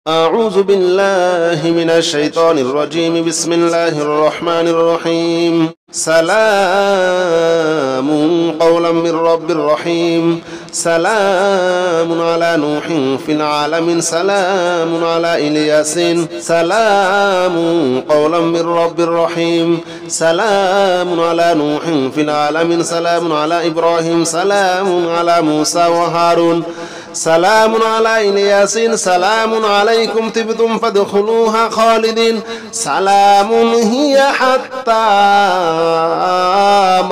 أعوذ بالله من الشيطان الرجيم. بسم الله الرحمن الرحيم. سلام قولا من رب رحيم. سلام على نوح في العالمين. سلام على إلياس. سلام قولا من رب رحيم. سلام على نوح في العالمين. سلام على إبراهيم. سلام على موسى وهارون. سلام على إلياس. سلام عليكم طبتم فادخلوها خالدين. سلام هي حتى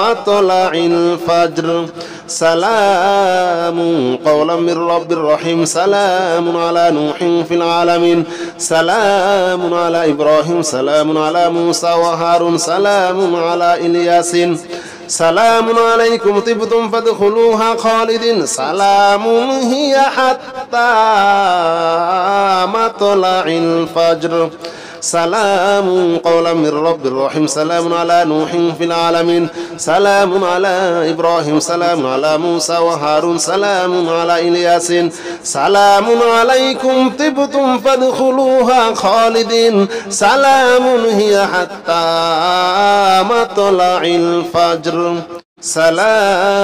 مطلع الفجر. سلام قولا من رب رحيم. سلام على نوح في العالمين. سلام على إبراهيم. سلام على موسى وهارون. سلام على إلياس. سلام عليكم طبتم فادخلوها خالدين. سلام هي حتى مطلع الفجر. سلام قولا من رب رحيم. سلام على نوح في العالمين. سلام على إبراهيم. سلام على موسى وهارون. سلام على إلياس. سلام عليكم طبتم فادخلوها خالدين. سلام هي حتى مطلع الفجر. سلام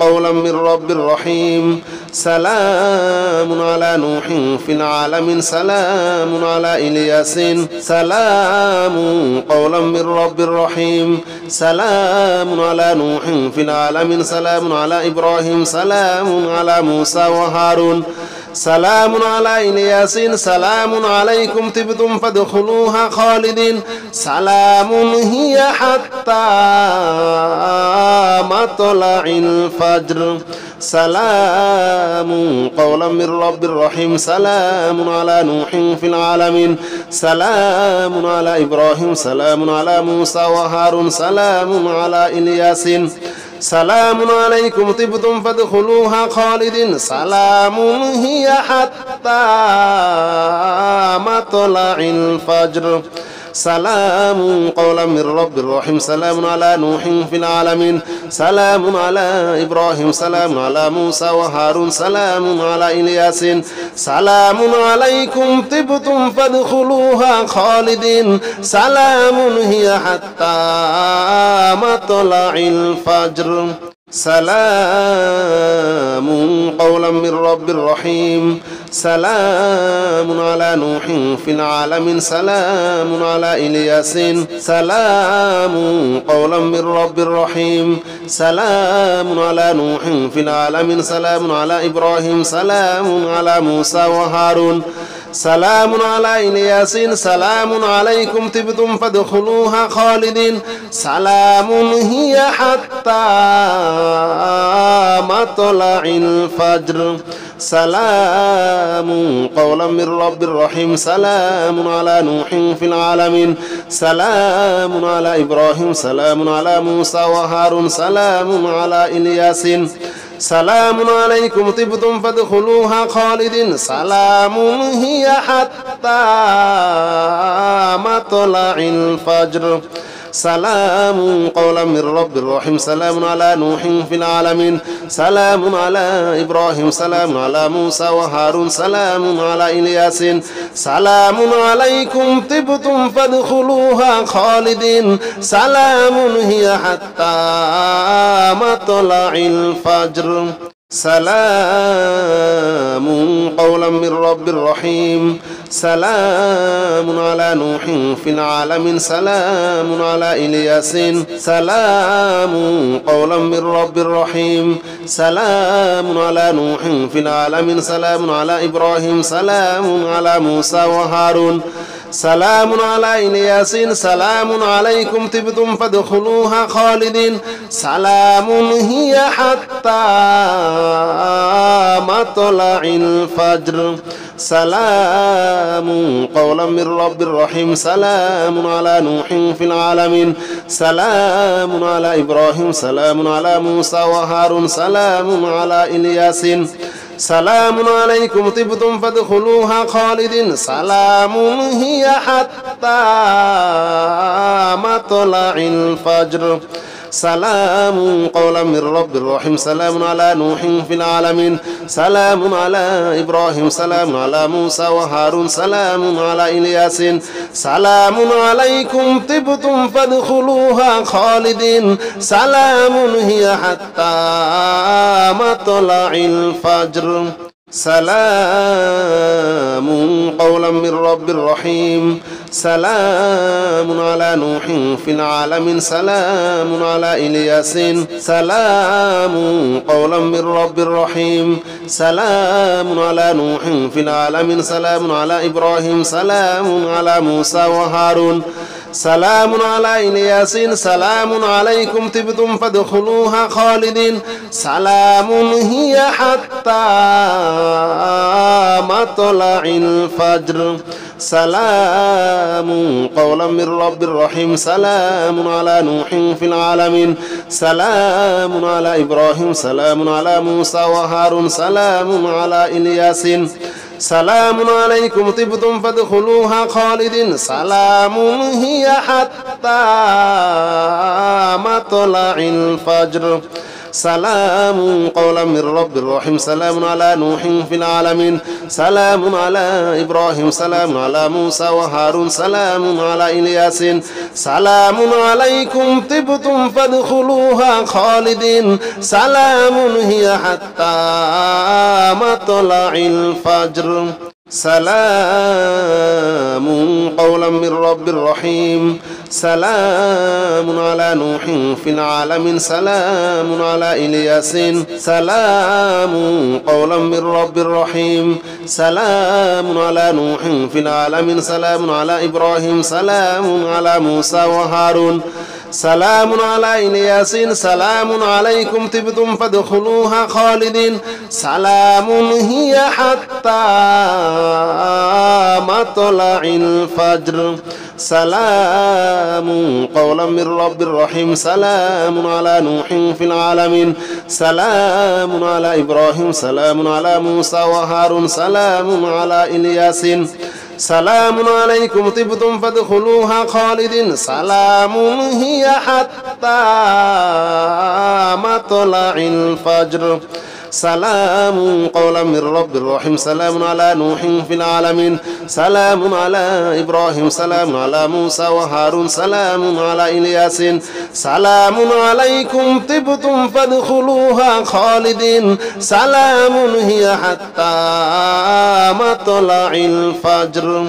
قولا من رب رحيم. سلام على نوح في العالمين. سلام على إلياس. سلام قولا من رب رحيم. سلام على نوح في العالمين. سلام على إبراهيم. سلام على موسى وهارون. سلام على إلياس. سلام عليكم طبتم فادخلوها خالدين. سلام هي حتى مطلع الفجر. سلام قولا من رب رحيم. سلام على نوح في العالمين. سلام على إبراهيم. سلام على موسى وهارون. سلام على إلياس. سلام عليكم طبتم فادخلوها خالدين. سلام هي حتى مطلع الفجر. سلام قولا من رب رحيم. سلام على نوح في العالمين. سلام على إبراهيم. سلام على موسى وهارون. سلام على إلياس. سلام عليكم طبتم فادخلوها خالدين. سلام هي حتى مطلع الفجر. سلام قولا من رب رحيم. سلام على نوح في العالمين. سلام على إلياس. سلام قولا من رب رحيم. سلام على نوح في العالمين. سلام على إبراهيم. سلام على موسى وهارون. سلام على إلياس. سلام عليكم طبتم فادخلوها خالدين. سلام هي حتى مطلع الفجر. سلام قولا من رب رحيم. سلام على نوح في العالمين. سلام على إبراهيم. سلام على موسى وهارون. سلام على إلياس. سلام عليكم طبتم فادخلوها خالدين. سلام هي حتى مطلع الفجر. سلام قولا من رب رحيم. سلام على نوح في العالمين. سلام على إبراهيم. سلام على موسى وهارون. سلام على إلياس. سلام عليكم طبتم فادخلوها خالدين. سلام هي حتى مطلع الفجر. سلام قولا من رب رحيم. سلام على نوح في العالمين. سلام على إلياس. سلام قولا من رب رحيم. سلام على نوح في العالمين. سلام على إبراهيم. سلام على موسى وهارون. سلام على إلياس. سلام عليكم طبتم فادخلوها خالدين. سلام هي حتى مطلع الفجر. سلام قولا من رب رحيم. سلام على نوح في العالمين. سلام على إبراهيم. سلام على موسى وهارون. سلام على إلياس. سلام عليكم طبتم فادخلوها خالدين. سلام هي حتى مطلع الفجر. سلام قولا من رب رحيم سلام على نوح في العالمين سلام على إبراهيم سلام على موسى وهارون سلام على إلياس سلام عليكم طبتم فادخلوها خالدين سلام هي حتى مطلع الفجر سلام قولا من رب رحيم سلام على نوح في العالمين سلام على إلياس سلام قولا من رب رحيم سلام على نوح في العالمين سلام على إبراهيم سلام على موسى وهارون سلام على إلياس سلام عليكم طبتم فادخلوها خالدين سلام هي حتى مطلع الفجر سلام قولا من رب رحيم سلام على نوح في العالمين سلام على إبراهيم سلام على موسى وهارون سلام على إلياس سلام عليكم طبتم فادخلوها خالدين سلام هي حتى مطلع الفجر سلام قولا من رب رحيم سلام على نوح في العالمين سلام على إبراهيم سلام على موسى وهارون سلام على إلياس سلام عليكم طبتم فادخلوها خالدين سلام هي حتى مطلع الفجر سلام قولا من رب رحيم سلام على نوح في العالمين سلام على إلياس سلام قولا من رب رحيم سلام على نوح في العالمين سلام على إبراهيم سلام على موسى وهارون سلام على إلياس سلام عليكم طبتم فادخلوها خالدين سلام هي حتى مطلع الفجر سلام قولا من رب رحيم سلام على نوح في العالمين سلام على إبراهيم سلام على موسى وهارون سلام على إلياس سلام عليكم طبتم فادخلوها خالدين سلام هي حتى مطلع الفجر سلام قولا من رب رحيم سلام على نوح في العالمين سلام على إبراهيم سلام على موسى وهارون سلام على إلياس سلام عليكم طبتم فادخلوها خالدين سلام هي حتى مطلع الفجر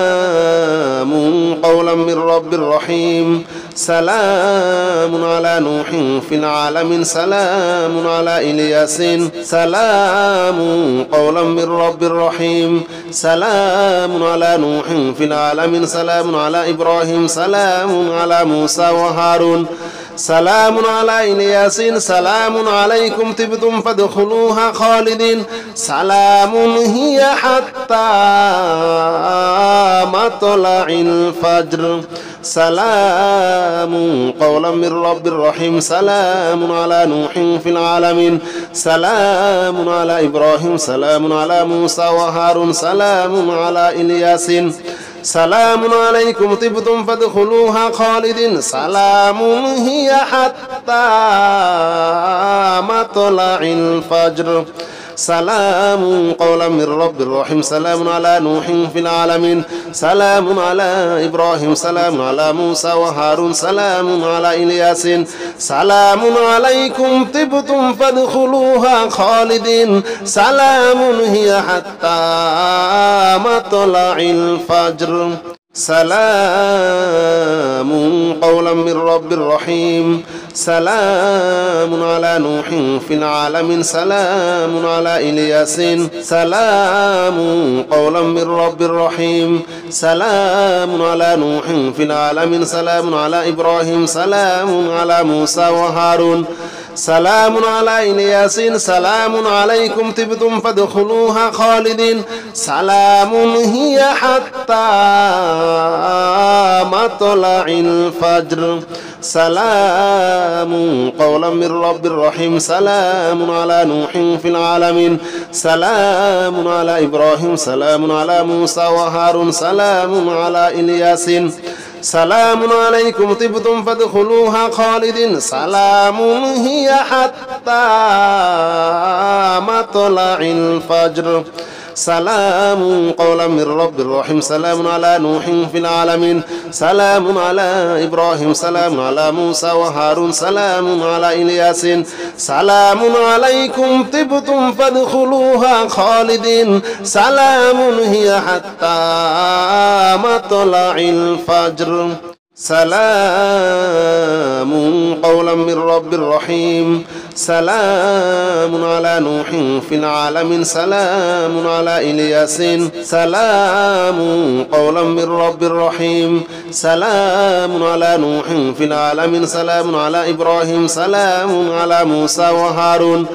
سلام قولا من رب رحيم سلام على نوح في العالمين سلام على إلياس سلام قولا من رب رحيم سلام على نوح في العالمين سلام على إبراهيم سلام على موسى وهارون سلام على إلياس سلام عليكم طبتم فادخلوها خالدين سلام هي حتى مطلع الفجر سلام قولا من رب رحيم سلام على نوح في العالمين سلام على إبراهيم سلام على موسى وهارون سلام على إلياس سلام عليكم طبتم فادخلوها خالدين سلام هي حتى مطلع الفجر سلام قولا من رب رحيم سلام على نوح في العالمين سلام على إبراهيم سلام على موسى وهارون سلام على إلياس سلام عليكم طبتم فادخلوها خالدين سلام هي حتى مطلع الفجر سلام قولا من رب رحيم سلام على نوح في العالمين سلام على إلياس سلام قولا من رب رحيم سلام على نوح في العالمين سلام على إبراهيم سلام على موسى وهارون سلام على إلياس سلام عليكم طبتم فادخلوها خالدين سلام هي حتى مطلع الفجر سلام قولا من رب رحيم سلام على نوح في العالمين سلام على إبراهيم سلام على موسى وهارون سلام على إلياس سلام عليكم طبتم فادخلوها خالدين سلام هي حتى مطلع الفجر سلام قولا من رب رحيم سلام على نوح في العالمين سلام على إبراهيم سلام على موسى وهارون سلام على إلياس سلام عليكم طبتم فادخلوها خالدين سلام هي حتى مطلع الفجر سلام قولا من رب رحيم سلام على نوح في العالمين سلام على إلياس سلام قولا من رب رحيم سلام على نوح في العالمين سلام على إبراهيم سلام على موسى وهارون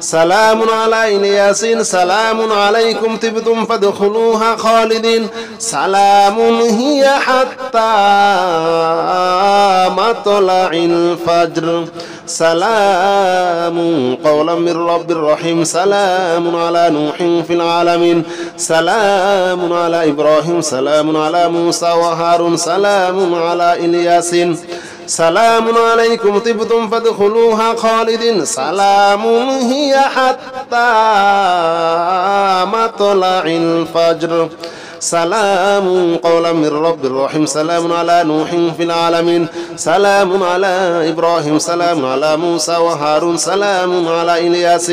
سلام على إلياس سلام عليكم طبتم فادخلوها خالدين سلام هي حتى مطلع الفجر سلام قولا من رب رحيم سلام على نوح في العالمين سلام على إبراهيم سلام على موسى وهارون سلام على إلياس سلام عليكم طبتم فادخلوها خالدين سلام هي حتى مطلع الفجر سلام قولا من رب رحيم سلام على نوح في العالمين سلام على إبراهيم سلام على موسى وهارون سلام على إلياس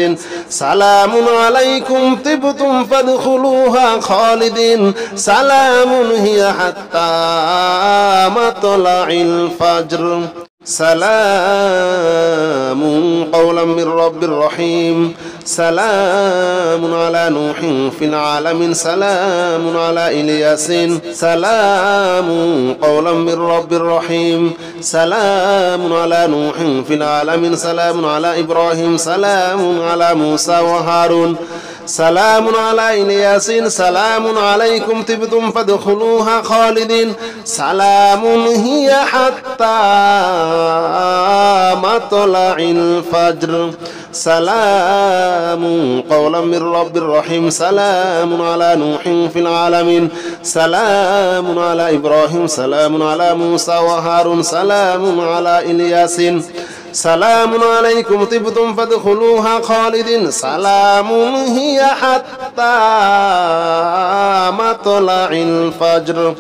سلام عليكم طبتم فادخلوها خالدين سلام هي حتى مطلع الفجر سلام قولا من رب رحيم سلام على نوح في العالمين سلام على إلياس سلام قولا من رب رحيم سلام على نوح في العالمين سلام على إبراهيم سلام على موسى وهارون سلام على إلياس سلام عليكم طبتم فادخلوها خالدين سلام هي حتى مطلع الفجر سلام قولا من رب رحيم سلام على نوح في العالمين سلام على إبراهيم سلام على موسى وهارون سلام على إلياس سلام عليكم طبتم فادخلوها خالدين سلام هي حتى مطلع الفجر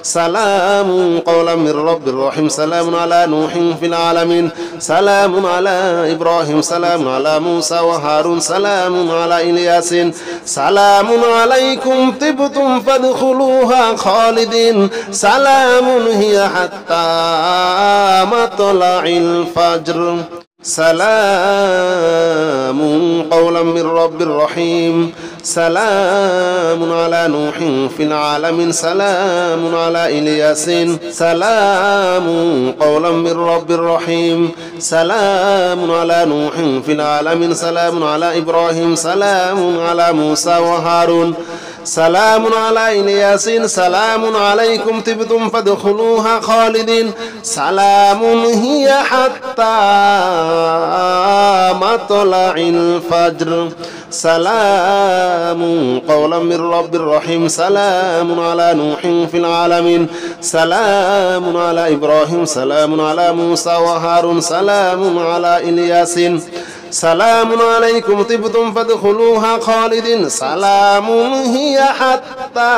سلام قولا من رب رحيم سلام على نوح في العالمين سلام على إبراهيم سلام على موسى وهارون سلام على إلياس سلام عليكم طبتم فادخلوها خالدين سلام هي حتى مطلع الفجر سلام قولا من رب رحيم سلام على نوح في العالمين سلام على إلياس سلام قولا من رب رحيم سلام على نوح في العالمين سلام على إبراهيم سلام على موسى وهارون سلام على إلياس سلام عليكم طبتم فادخلوها خالدين سلام هي حتى مطلع الفجر سلام قولا من رب رحيم سلام على نوح في العالمين سلام على إبراهيم سلام على موسى وهارون سلام على إلياس سلام عليكم طبتم فادخلوها خالدين سلام هي حتى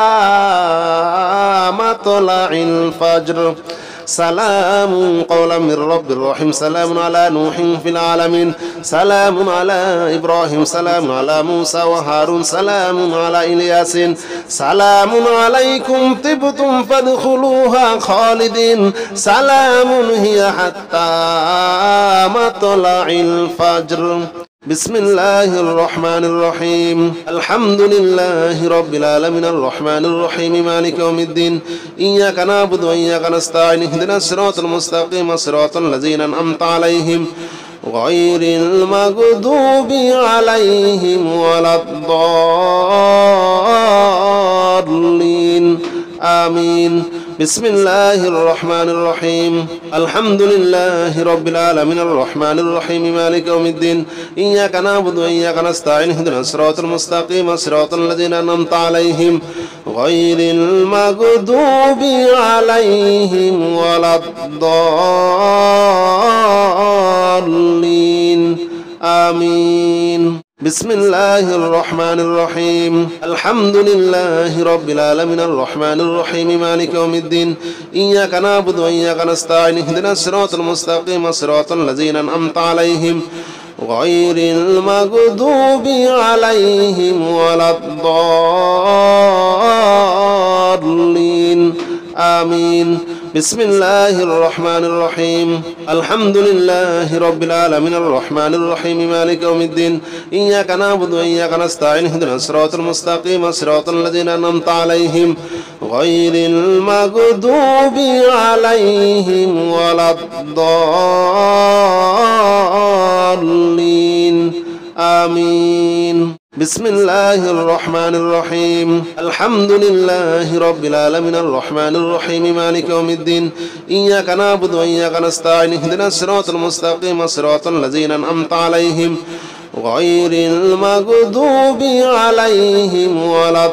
مطلع الفجر سلام قولا من رب رحيم سلام على نوح في العالمين سلام على إبراهيم سلام على موسى وهارون سلام على إلياس سلام عليكم طبتم فادخلوها خالدين سلام هي حتى مطلع الفجر بسم الله الرحمن الرحيم الحمد لله رب العالمين الرحمن الرحيم مالك يوم الدين إياك نعبد وإياك نستعين اهدنا الصراط المستقيم صراط الذين أنعمت عليهم غير المغضوب عليهم ولا الضالين آمين بسم الله الرحمن الرحيم الحمد لله رب العالمين الرحمن الرحيم مالك يوم الدين إياك نعبد وإياك نستعين اهدنا الصراط المستقيم صراط الذين أنعمت عليهم غير المغضوب عليهم ولا الضالين آمين. بسم الله الرحمن الرحيم. الحمد لله رب العالمين الرحمن الرحيم مالك يوم الدين إياك نعبد وإياك نستعين اهدنا الصراط المستقيم صراط الذين أنعمت عليهم غير المغضوب عليهم ولا الضالين آمين. بسم الله الرحمن الرحيم. الحمد لله رب العالمين الرحمن الرحيم مالك يوم الدين إياك نعبد وإياك نستعين اهدنا الصراط المستقيم صراط الذين أنعمت عليهم غير المغضوب عليهم ولا الضالين آمين. بسم الله الرحمن الرحيم. الحمد لله رب العالمين الرحمن الرحيم مالك يوم الدين إياك نعبد وإياك نستعين اهدنا الصراط المستقيم صراط الذين أنعمت عليهم غير المغضوب عليهم ولا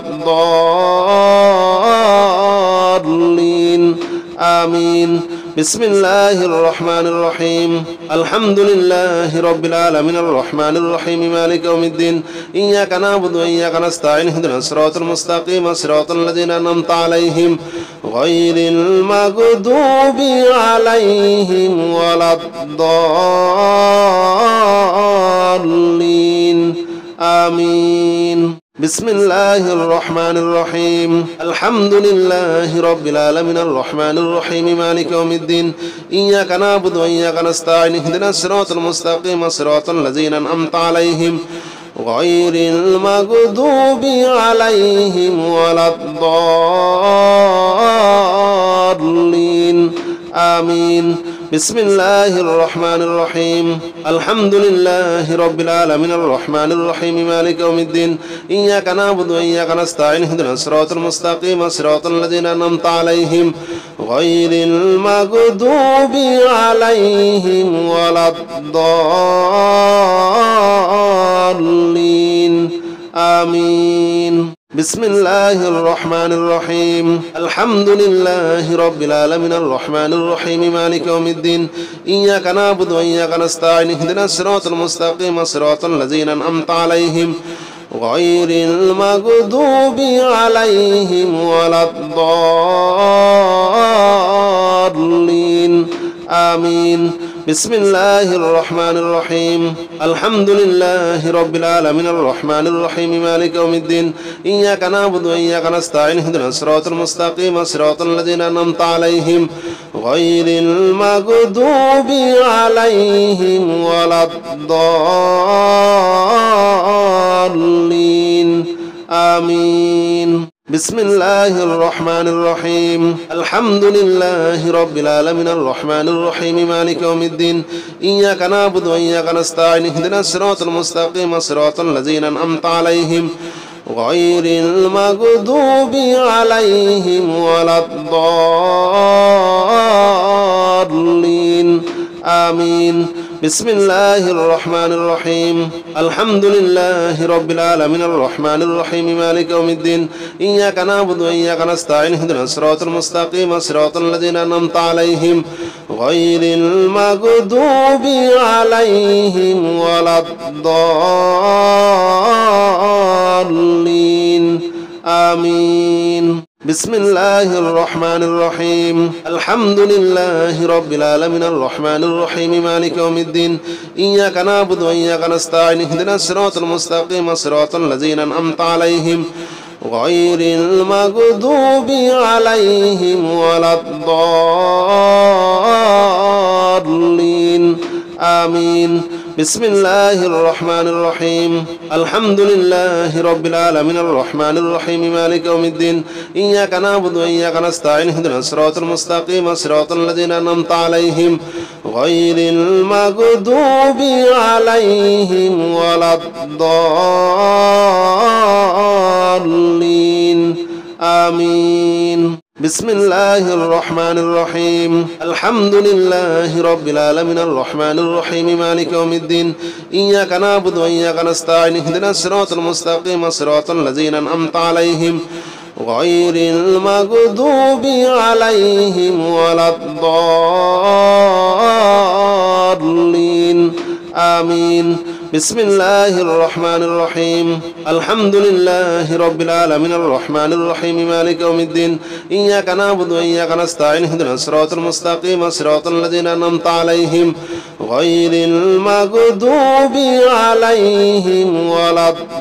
الضالين آمين. بسم الله الرحمن الرحيم. الحمد لله رب العالمين الرحمن الرحيم مالك يوم الدين إياك نعبد وإياك نستعين اهدنا الصراط المستقيم صراط الذين أنعمت عليهم غير المغضوب عليهم ولا الضالين آمين. بسم الله الرحمن الرحيم. الحمد لله رب العالمين الرحمن الرحيم مالك يوم الدين إياك نعبد وإياك نستعين اهدنا الصراط المستقيم صراط الذين أنعمت عليهم غير المغضوب عليهم ولا الضالين آمين. بسم الله الرحمن الرحيم. الحمد لله رب العالمين الرحمن الرحيم مالك يوم الدين إياك نعبد وإياك نستعين اهدنا الصراط المستقيم صراط الذين أنعمت عليهم غير المغضوب عليهم ولا الضالين آمين. بسم الله الرحمن الرحيم. الحمد لله رب العالمين الرحمن الرحيم مالك يوم الدين إياك نعبد وإياك نستعين اهدنا الصراط المستقيم صراط الذين أنعمت عليهم غير المغضوب عليهم ولا الضالين آمين. بسم الله الرحمن الرحيم. الحمد لله رب العالمين الرحمن الرحيم مالك يوم الدين إياك نعبد وإياك نستعين اهدنا الصراط المستقيم صراط الذين أنعمت عليهم غير المغضوب عليهم ولا الضالين آمين. بسم الله الرحمن الرحيم. الحمد لله رب العالمين الرحمن الرحيم مالك يوم الدين إياك نعبد وإياك نستعين اهدنا الصراط المستقيم صراط الذين أنعمت عليهم غير المغضوب عليهم ولا الضالين آمين. بسم الله الرحمن الرحيم. الحمد لله رب العالمين الرحمن الرحيم مالك يوم الدين إياك نعبد وإياك نستعين اهدنا الصراط المستقيم صراط الذين أنعمت عليهم غير المغضوب عليهم ولا الضالين آمين. بسم الله الرحمن الرحيم. الحمد لله رب العالمين الرحمن الرحيم مالك يوم الدين إياك نعبد وإياك نستعين اهدنا الصراط المستقيم صراط الذين أنعمت عليهم غير المغضوب عليهم ولا الضالين آمين. بسم الله الرحمن الرحيم. الحمد لله رب العالمين الرحمن الرحيم مالك يوم الدين إياك نعبد وإياك نستعين اهدنا الصراط المستقيم صراط الذين أنعمت عليهم غير المغضوب عليهم ولا الضالين آمين. بسم الله الرحمن الرحيم. الحمد لله رب العالمين الرحمن الرحيم مالك يوم الدين إياك نعبد وإياك نستعين اهدنا الصراط المستقيم صراط الذين أنعمت عليهم غير المغضوب عليهم ولا الضالين آمين. بسم الله الرحمن الرحيم. الحمد لله رب العالمين الرحمن الرحيم مالك يوم الدين إياك نعبد وإياك نستعين اهدنا الصراط المستقيم صراط الذين أنعمت عليهم غير المغضوب عليهم ولا الضالين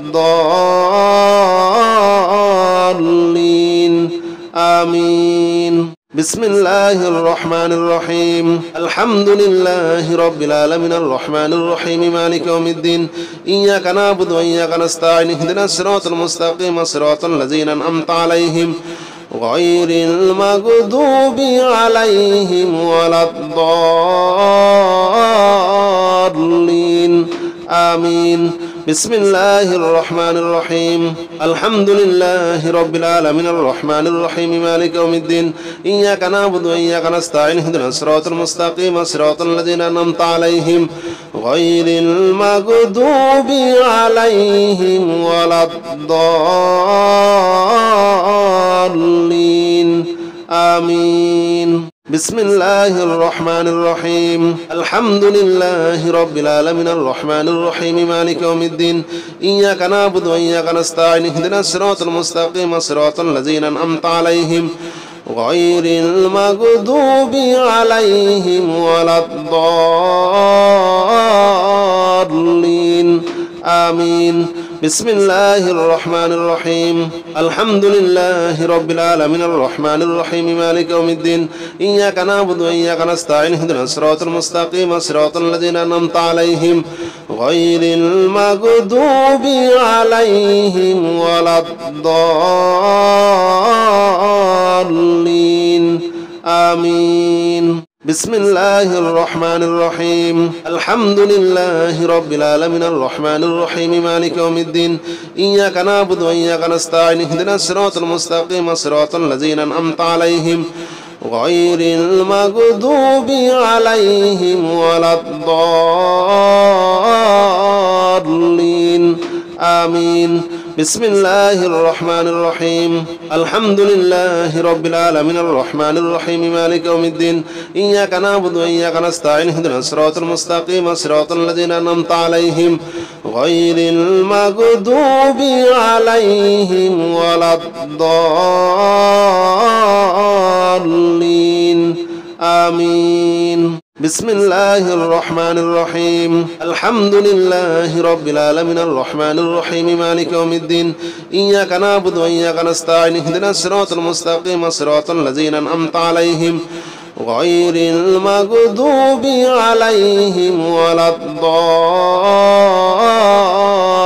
آمين. بسم الله الرحمن الرحيم. الحمد لله رب العالمين الرحمن الرحيم مالك يوم الدين إياك نعبد وإياك نستعين اهدنا الصراط المستقيم صراط الذين أنعمت عليهم غير المغضوب عليهم ولا الضالين آمين. بسم الله الرحمن الرحيم. الحمد لله رب العالمين الرحمن الرحيم مالك يوم الدين إياك نعبد وإياك نستعين اهدنا الصراط المستقيم صراط الذين أنعمت عليهم غير المغضوب عليهم ولا الضالين آمين. بسم الله الرحمن الرحيم. الحمد لله رب العالمين الرحمن الرحيم مالك يوم الدين إياك نعبد وإياك نستعين اهدنا الصراط المستقيم صراط الذين أنعمت عليهم غير المغضوب عليهم ولا الضالين آمين. بسم الله الرحمن الرحيم. الحمد لله رب العالمين الرحمن الرحيم مالك يوم الدين إياك نعبد وإياك نستعين اهدنا الصراط المستقيم صراط الذين أنعمت عليهم غير المغضوب عليهم ولا الضالين آمين. بسم الله الرحمن الرحيم. الحمد لله رب العالمين الرحمن الرحيم مالك يوم الدين إياك نعبد وإياك نستعين اهدنا الصراط المستقيم صراط الذين أنعمت عليهم غير المغضوب عليهم ولا الضالين آمين. بسم الله الرحمن الرحيم. الحمد لله رب العالمين الرحمن الرحيم مالك يوم الدين إياك نعبد وإياك نستعين اهدنا الصراط المستقيم صراط الذين أنعمت عليهم غير المغضوب عليهم ولا الضالين آمين. بسم الله الرحمن الرحيم. الحمد لله رب العالمين الرحمن الرحيم مالك يوم الدين إياك نعبد وإياك نستعين اهدنا الصراط المستقيم صراط الذين أنعمت عليهم غير المغضوب عليهم ولا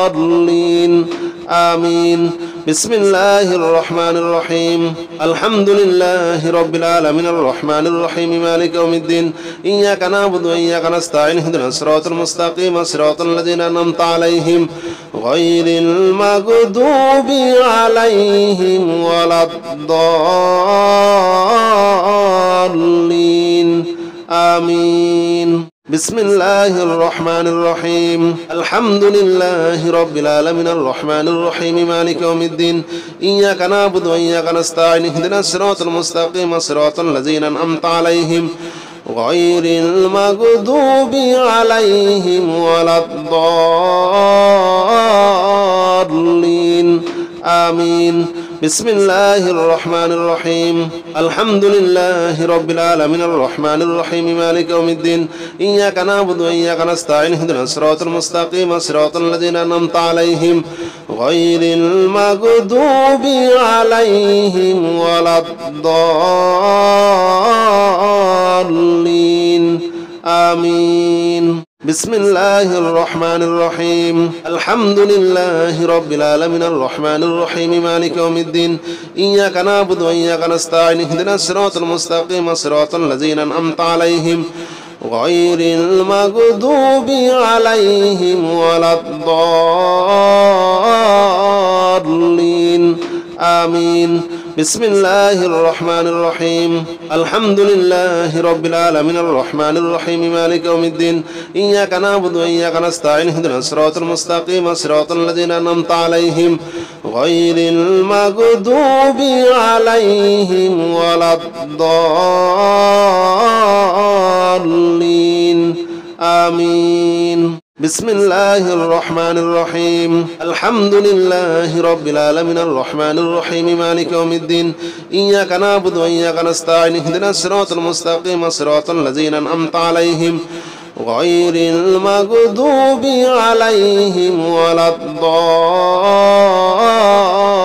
الضالين آمين. بسم الله الرحمن الرحيم. الحمد لله رب العالمين الرحمن الرحيم مالك يوم الدين إياك نعبد وإياك نستعين اهدنا الصراط المستقيم صراط الذين أنعمت عليهم غير المغضوب عليهم ولا الضالين آمين. بسم الله الرحمن الرحيم. الحمد لله رب العالمين الرحمن الرحيم مالك يوم الدين إياك نعبد وإياك نستعين اهدنا الصراط المستقيم صراط الذين أنعمت عليهم غير المغضوب عليهم ولا الضالين آمين. بسم الله الرحمن الرحيم. الحمد لله رب العالمين الرحمن الرحيم مالك يوم الدين إياك نعبد وإياك نستعين اهدنا الصراط المستقيم صراط الذين أنعمت عليهم غير المغضوب عليهم ولا الضالين آمين. بسم الله الرحمن الرحيم. الحمد لله رب العالمين الرحمن الرحيم مالك يوم الدين إياك نعبد وإياك نستعين اهدنا الصراط المستقيم صراط الذين أنعمت عليهم غير المغضوب عليهم ولا الضالين آمين. بسم الله الرحمن الرحيم الحمد لله رب العالمين الرحمن الرحيم مالك يوم الدين إياك نعبد وإياك نستعين اهدنا الصراط المستقيم صراط الذين أنعمت عليهم غير المغضوب عليهم ولا الضالين آمين بسم الله الرحمن الرحيم الحمد لله رب العالمين الرحمن الرحيم مالك يوم الدين إياك نعبد وإياك نستعين اهدنا الصراط المستقيم صراط الذين أنعمت عليهم غير المغضوب عليهم ولا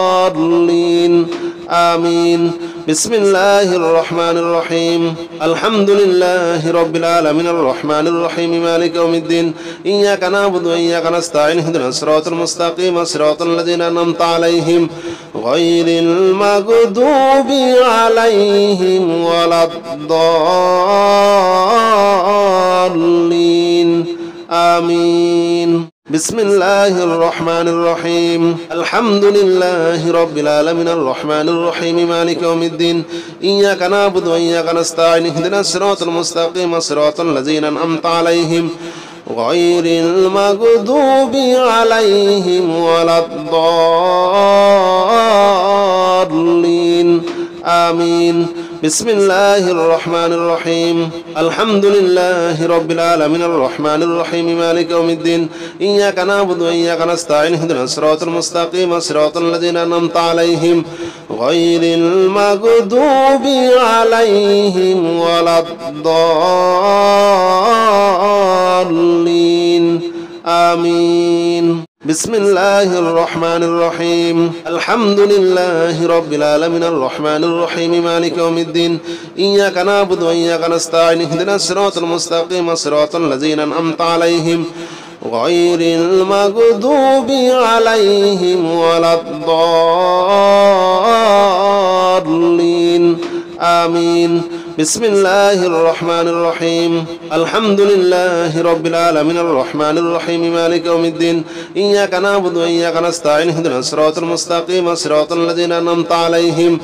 الضالين آمين بسم الله الرحمن الرحيم الحمد لله رب العالمين الرحمن الرحيم مالك يوم الدين إياك نعبد وإياك نستعين اهدنا الصراط المستقيم صراط الذين أنعمت عليهم غير المغضوب عليهم ولا الضالين آمين بسم الله الرحمن الرحيم الحمد لله رب العالمين الرحمن الرحيم مالك يوم الدين إياك نعبد وإياك نستعين اهدنا الصراط المستقيم صراط الذين أنعمت عليهم غير المغضوب عليهم ولا الضالين آمين بسم الله الرحمن الرحيم الحمد لله رب العالمين الرحمن الرحيم مالك يوم الدين إياك نعبد وإياك نستعين اهدنا الصراط المستقيم صراط الذين أنعمت عليهم غير المغضوب عليهم ولا الضالين آمين بسم الله الرحمن الرحيم الحمد لله رب العالمين الرحمن الرحيم مالك يوم الدين إياك نعبد وإياك نستعين اهدنا الصراط المستقيم صراط الذين أنعمت عليهم غير المغضوب عليهم ولا الضالين آمين بسم الله الرحمن الرحيم الحمد لله رب العالمين الرحمن الرحيم مالك يوم الدين إياك نعبد وإياك نستعين اهدنا الصراط المستقيم صراط الذين أنعمت عليهم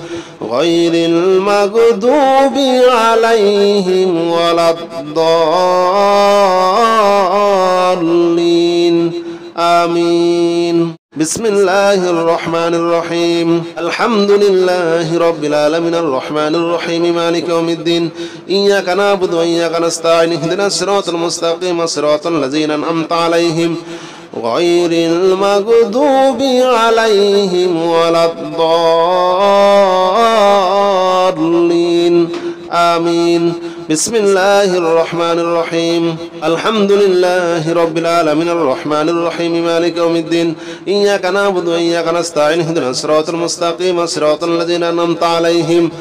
غير المغضوب عليهم ولا الضالين آمين بسم الله الرحمن الرحيم الحمد لله رب العالمين الرحمن الرحيم مالك يوم الدين إياك نعبد وإياك نستعين اهدنا الصراط المستقيم صراط الذين أنعمت عليهم غير المغضوب عليهم ولا الضالين آمين بسم الله الرحمن الرحيم الحمد لله رب العالمين الرحمن الرحيم مالك يوم الدين إياك نعبد وإياك نستعين اهدنا الصراط المستقيم صراط الذين أنعمت عليهم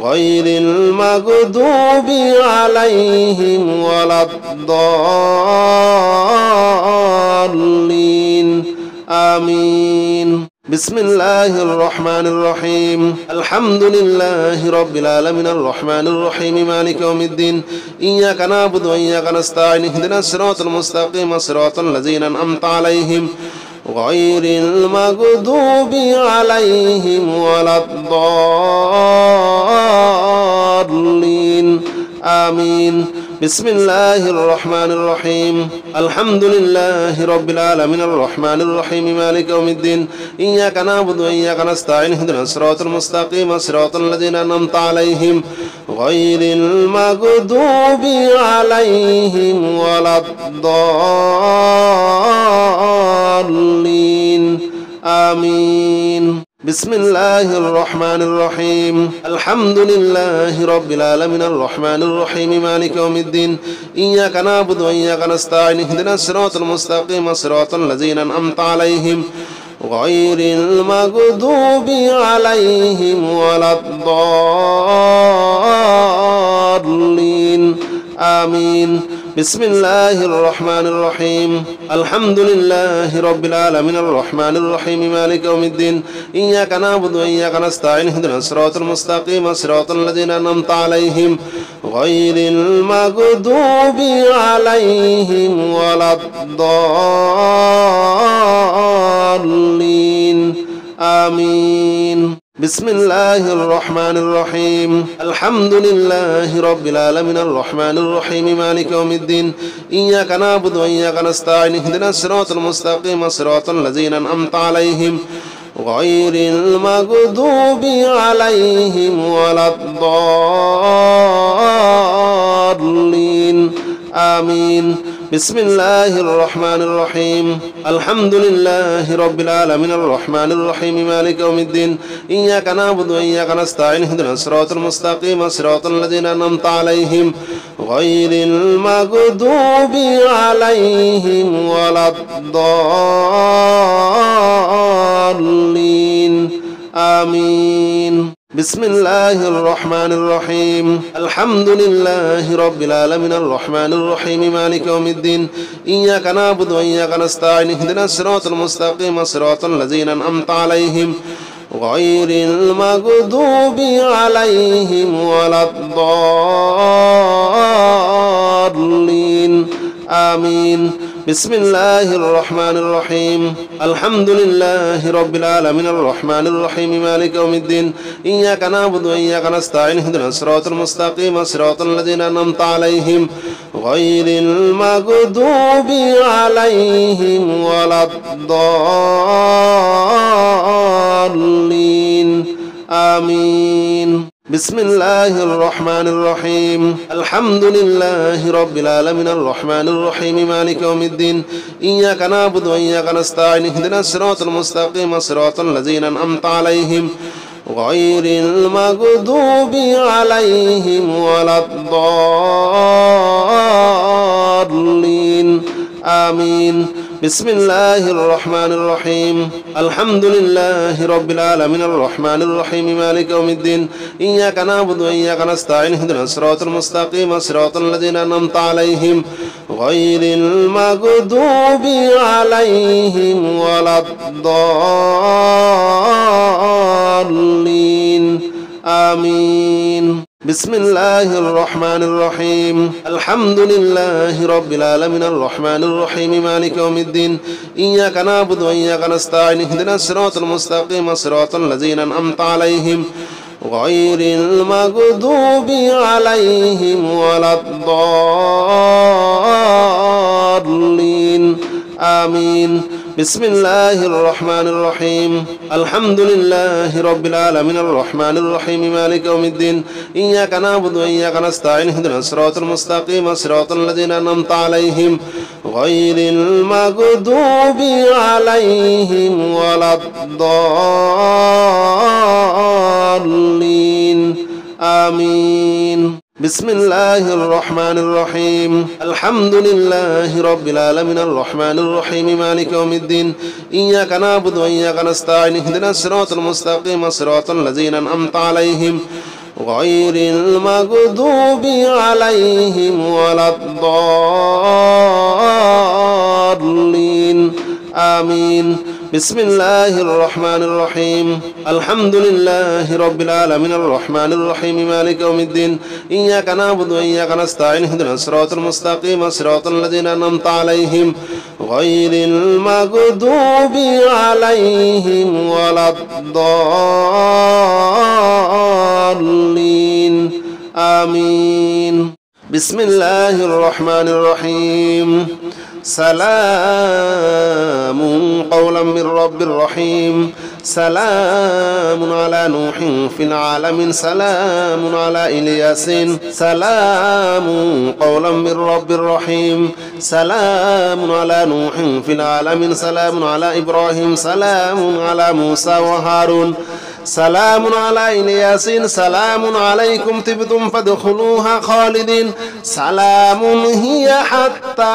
غير المغضوب عليهم ولا الضالين آمين بسم الله الرحمن الرحيم الحمد لله رب العالمين الرحمن الرحيم مالك يوم الدين إياك نعبد وإياك نستعين اهدنا الصراط المستقيم صراط الذين أنعمت عليهم غير المغضوب عليهم ولا الضالين آمين بسم الله الرحمن الرحيم الحمد لله رب العالمين الرحمن الرحيم مالك يوم الدين إياك نعبد وإياك نستعين اهدنا الصراط المستقيم صراط الذين أنعمت عليهم غير المغضوب عليهم ولا الضالين آمين بسم الله الرحمن الرحيم الحمد لله رب العالمين الرحمن الرحيم مالك يوم الدين إياك نعبد وإياك نستعين اهدنا الصراط المستقيم صراط الذين أنعمت عليهم غير المغضوب عليهم ولا الضالين آمين بسم الله الرحمن الرحيم الحمد لله رب العالمين الرحمن الرحيم مالك يوم الدين إياك نعبد وإياك نستعين اهدنا الصراط المستقيم صراط الذين أنعمت عليهم غير المغضوب عليهم ولا الضالين آمين بسم الله الرحمن الرحيم الحمد لله رب العالمين الرحمن الرحيم مالك يوم الدين إياك نعبد وإياك نستعين اهدنا الصراط المستقيم صراط الذين أنعمت عليهم غير المغضوب عليهم ولا الضالين آمين بسم الله الرحمن الرحيم الحمد لله رب العالمين الرحمن الرحيم مالك يوم الدين إياك نعبد وإياك نستعين اهدنا الصراط المستقيم صراط الذين أنعمت عليهم غير المغضوب عليهم ولا الضالين آمين بسم الله الرحمن الرحيم الحمد لله رب العالمين الرحمن الرحيم مالك يوم الدين إياك نعبد وإياك نستعين اهدنا الصراط المستقيم صراط الذين أنعمت عليهم غير المغضوب عليهم ولا الضالين آمين بسم الله الرحمن الرحيم الحمد لله رب العالمين الرحمن الرحيم مالك يوم الدين إياك نعبد وإياك نستعين اهدنا الصراط المستقيم صراط الذين أنعمت عليهم غير المغضوب عليهم ولا الضالين آمين بسم الله الرحمن الرحيم الحمد لله رب العالمين الرحمن الرحيم مالك يوم الدين إياك نعبد وإياك نستعين اهدنا الصراط المستقيم صراط الذين أنعمت عليهم غير المغضوب عليهم ولا الضالين آمين بسم الله الرحمن الرحيم الحمد لله رب العالمين الرحمن الرحيم مالك يوم الدين إياك نعبد وإياك نستعين اهدنا الصراط المستقيم صراط الذين أنعمت عليهم غير المغضوب عليهم ولا الضالين آمين بسم الله الرحمن الرحيم الحمد لله رب العالمين الرحمن الرحيم مالك يوم الدين إياك نعبد وإياك نستعين اهدنا الصراط المستقيم صراط الذين أنعمت عليهم غير المغضوب عليهم ولا الضالين آمين بسم الله الرحمن الرحيم الحمد لله رب العالمين الرحمن الرحيم مالك يوم الدين إياك نعبد وإياك نستعين اهدنا الصراط المستقيم صراط الذين أنعمت عليهم غير المغضوب عليهم ولا الضالين آمين بسم الله الرحمن الرحيم الحمد لله رب العالمين الرحمن الرحيم مالك يوم الدين إياك نعبد وإياك نستعين اهدنا الصراط المستقيم صراط الذين أنعمت عليهم غير المغضوب عليهم ولا الضالين آمين بسم الله الرحمن الرحيم الحمد لله رب العالمين الرحمن الرحيم مالك يوم الدين إياك نعبد وإياك نستعين اهدنا الصراط المستقيم صراط الذين أنعمت عليهم غير المغضوب عليهم ولا الضالين آمين بسم الله الرحمن الرحيم سلام قولا من رب رحيم سلام على نوح في العالمين سلام على إلياس سلام قولا من رب رحيم سلام على نوح في العالمين سلام على إبراهيم سلام على موسى وهارون سلام على إلياس سلام عليكم طبتم فادخلوها خالدين سلام هي حتى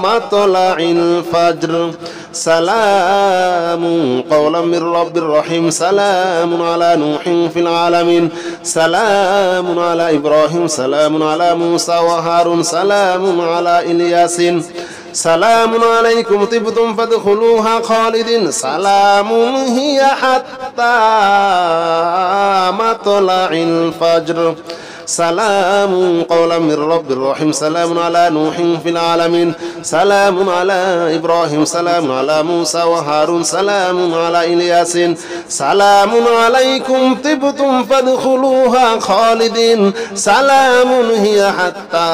مطلع الفجر سلام قولا من رب رحيم سلام على نوح في العالمين سلام على إبراهيم سلام على موسى وهارون سلام على إلياس سلام عليكم طبتم فادخلوها خالدين سلام هي حتى مطلع الفجر سلام قولا من رب رحيم سلام على نوح في العالمين سلام على إبراهيم سلام على موسى وهارون سلام على إلياس سلام عليكم طبتم فادخلوها خالدين سلام هي حتى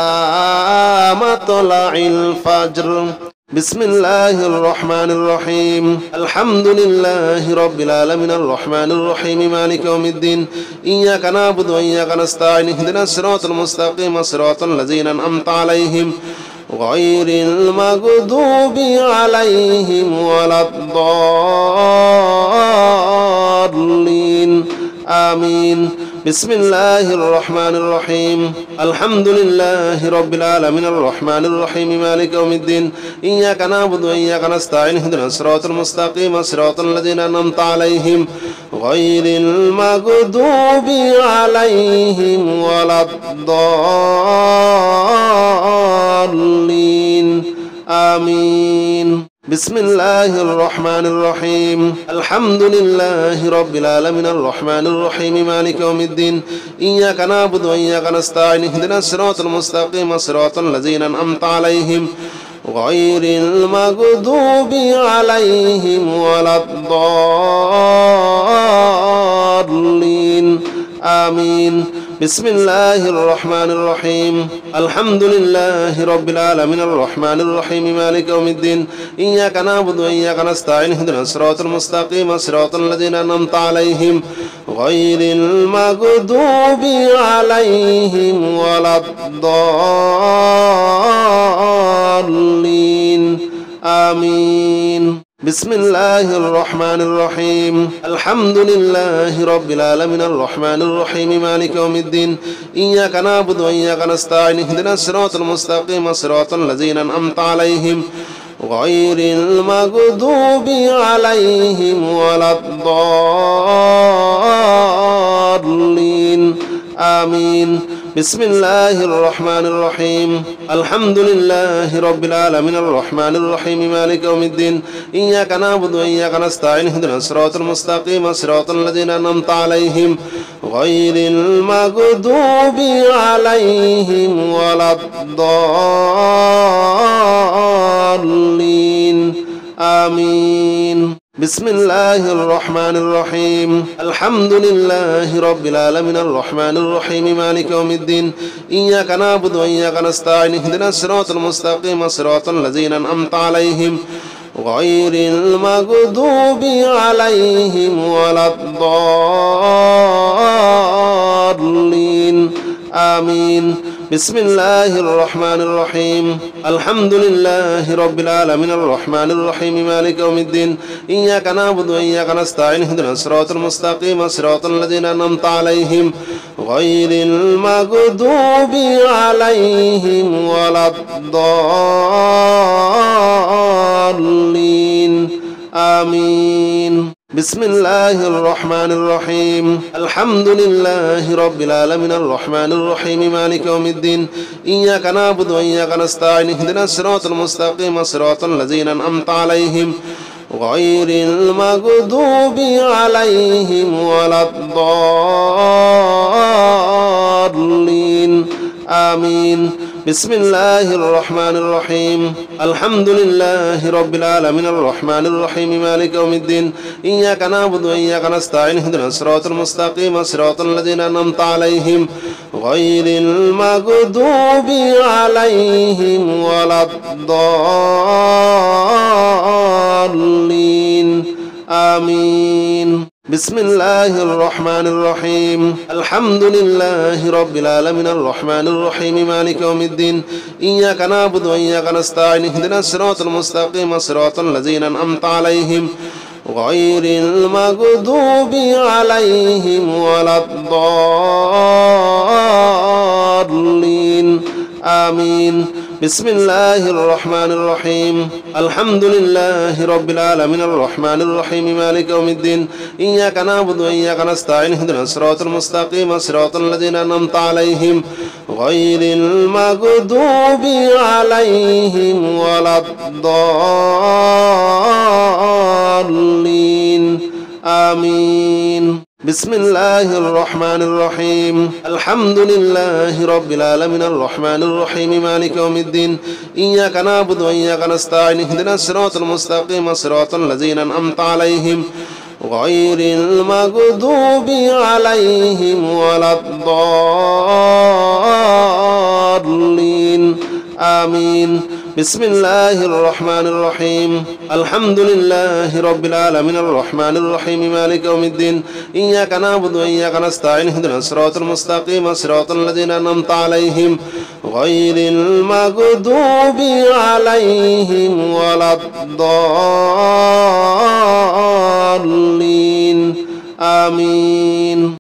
مطلع الفجر بسم الله الرحمن الرحيم الحمد لله رب العالمين الرحمن الرحيم مالك يوم الدين إياك نعبد وإياك نستعين اهدنا الصراط المستقيم صراط الذين أنعمت عليهم غير المغضوب عليهم ولا الضالين آمين بسم الله الرحمن الرحيم الحمد لله رب العالمين الرحمن الرحيم مالك يوم الدين إياك نعبد وإياك نستعين اهدنا الصراط المستقيم صراط الذين أنعمت عليهم غير المغضوب عليهم ولا الضالين آمين بسم الله الرحمن الرحيم الحمد لله رب العالمين الرحمن الرحيم مالك يوم الدين إياك نعبد وإياك نستعين اهدنا الصراط المستقيم صراط الذين أنعمت عليهم غير المغضوب عليهم ولا الضالين آمين بسم الله الرحمن الرحيم الحمد لله رب العالمين الرحمن الرحيم مالك يوم الدين إياك نعبد وإياك نستعين اهدنا الصراط المستقيم صراط الذين أنعمت عليهم غير المغضوب عليهم ولا الضالين آمين بسم الله الرحمن الرحيم الحمد لله رب العالمين الرحمن الرحيم مالك يوم الدين إياك نعبد وإياك نستعين اهدنا الصراط المستقيم صراط الذين أنعمت عليهم غير المغضوب عليهم ولا الضالين آمين بسم الله الرحمن الرحيم الحمد لله رب العالمين الرحمن الرحيم مالك يوم الدين إياك نعبد وإياك نستعين اهدنا الصراط المستقيم صراط الذين أنعمت عليهم غير المغضوب عليهم ولا الضالين آمين بسم الله الرحمن الرحيم الحمد لله رب العالمين الرحمن الرحيم مالك يوم الدين إياك نعبد وإياك نستعين اهدنا الصراط المستقيم صراط الذين أنعمت عليهم غير المغضوب عليهم ولا الضالين آمين بسم الله الرحمن الرحيم الحمد لله رب العالمين الرحمن الرحيم مالك يوم الدين إياك نعبد وإياك نستعين اهدنا الصراط المستقيم صراط الذين أنعمت عليهم غير المغضوب عليهم ولا الضالين آمين بسم الله الرحمن الرحيم الحمد لله رب العالمين الرحمن الرحيم مالك يوم الدين إياك نعبد وإياك نستعين اهدنا الصراط المستقيم صراط الذين أنعمت عليهم غير المغضوب عليهم ولا الضالين آمين بسم الله الرحمن الرحيم الحمد لله رب العالمين الرحمن الرحيم مالك يوم الدين إياك نعبد وإياك نستعين اهدنا الصراط المستقيم صراط الذين أنعمت عليهم غير المغضوب عليهم ولا الضالين آمين بسم الله الرحمن الرحيم الحمد لله رب العالمين الرحمن الرحيم مالك يوم الدين إياك نعبد وإياك نستعين اهدنا الصراط المستقيم صراط الذين أنعمت عليهم غير المغضوب عليهم ولا الضالين آمين بسم الله الرحمن الرحيم الحمد لله رب العالمين الرحمن الرحيم مالك يوم الدين إياك نعبد وإياك نستعين اهدنا الصراط المستقيم صراط الذين أنعمت عليهم غير المغضوب عليهم ولا الضالين آمين بسم الله الرحمن الرحيم الحمد لله رب العالمين الرحمن الرحيم مالك يوم الدين إياك نعبد وإياك نستعين اهدنا الصراط المستقيم صراط الذين أنعمت عليهم غير المغضوب عليهم ولا الضالين آمين بسم الله الرحمن الرحيم الحمد لله رب العالمين الرحمن الرحيم مالك يوم الدين إياك نعبد وإياك نستعين اهدنا الصراط المستقيم صراط الذين أنعمت عليهم غير المغضوب عليهم ولا الضالين آمين